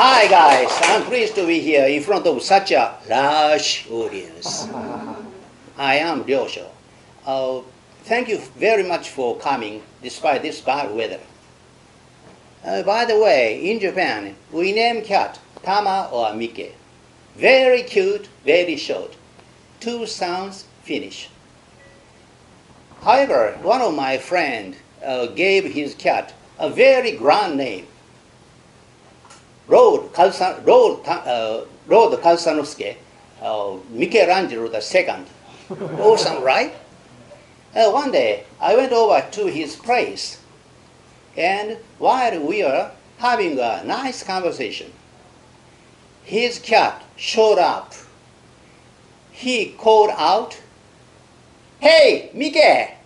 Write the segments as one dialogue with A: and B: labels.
A: Hi guys, I'm pleased to be here in front of such a large audience. I am Ryosho. Thank you very much for coming despite this bad weather. By the way, in Japan, we name cat Tama or Mike. Very cute, very short. 2 sounds finish. However, one of my friends gave his cat a very grand name. Lord Kalsanovsky, Michelangelo II. Awesome, right? One day, I went over to his place, and while we were having a nice conversation, his cat showed up. He called out, "Hey, Mike!"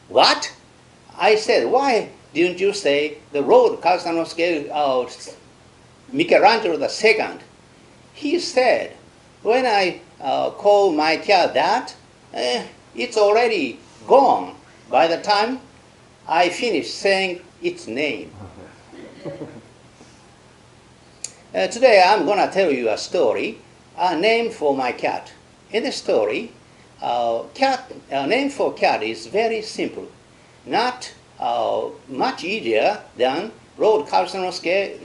A: What? I said, "Why didn't you say the Lord Kalsanovsky, Michelangelo II?" He said, "When I call my cat that, it's already gone by the time I finish saying its name." Today I'm going to tell you a story, a name for my cat. In the story, name for cat is very simple, not much easier than Lord Kalsanovsky,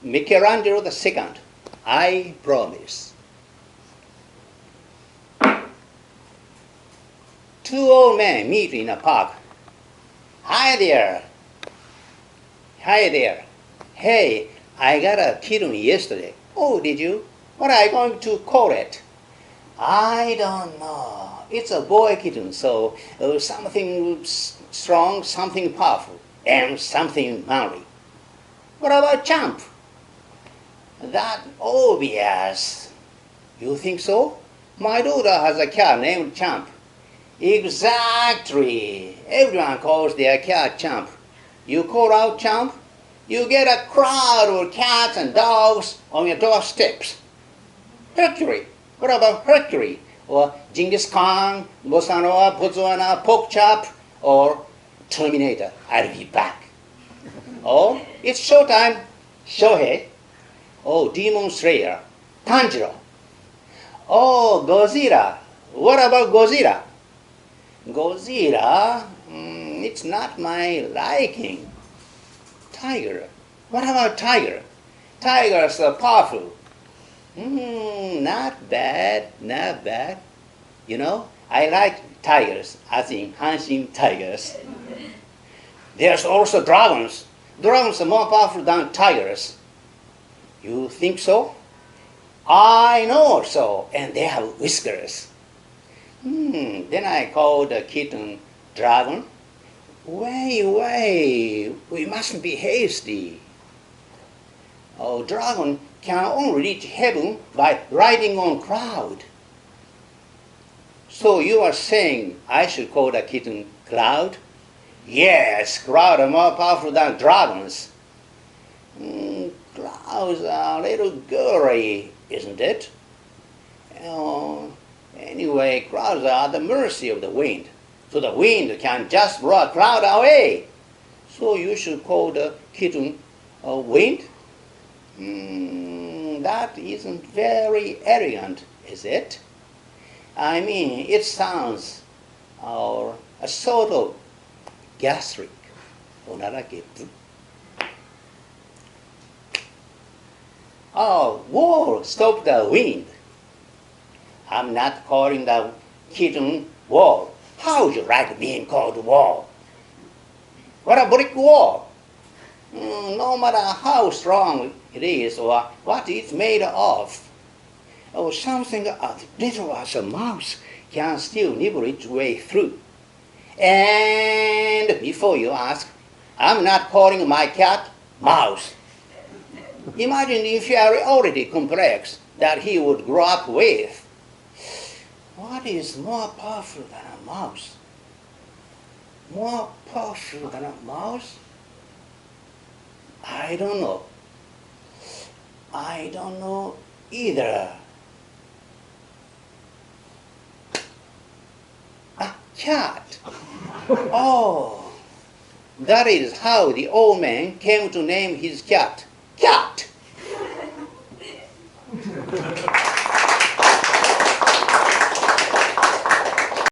A: Michelangelo II. I promise. 2 old men meet in a park. "Hi there." "Hi there." "Hey, I got a kitten yesterday." "Oh, did you? What are you going to call it?" "I don't know. It's a boy kitten, so something strong, something powerful, and something manly." "What about Champ?" "That obvious." "You think so? My daughter has a cat named Champ." "Exactly. Everyone calls their cat Champ. You call out Champ, you get a crowd of cats and dogs on your doorsteps." "Hercules. What about Hercules? Or Genghis Khan, Bossa Nova, Botswana, Pork Chop, or Terminator? I'll be back." "Oh, it's showtime. Shohei." "Oh, Demon Slayer. Tanjiro." "Oh, Godzilla. What about Godzilla?" "Godzilla? It's not my liking." "Tiger. What about Tiger?" "Tigers are powerful." Not bad, not bad. You know, I like tigers, as in Hanshin Tigers. There's also dragons. Dragons are more powerful than tigers. You think so? I know so, and they have whiskers. Then I called the kitten Dragon. Wait, we mustn't be hasty. Oh, dragon can only reach heaven by riding on cloud. So you are saying I should call the kitten Cloud? Yes, clouds are more powerful than dragons. Clouds are a little girly, isn't it? Anyway, clouds are at the mercy of the wind. So the wind can just blow a cloud away. So you should call the kitten Wind? That isn't very elegant, is it? I mean, it sounds a sort of gastric. Oh, wall, stop the wind. I'm not calling the kitten Wall. How would you like being called Wall? What a brick wall! No matter how strong it is or what it's made of, or something as little as a mouse can still nibble its way through. And before you ask, I'm not calling my cat Mouse. Imagine the inferiority complex that he would grow up with. What is more powerful than a mouse? More powerful than a mouse? I don't know. I don't know either. A cat. Oh, that is how the old man came to name his cat. Cat.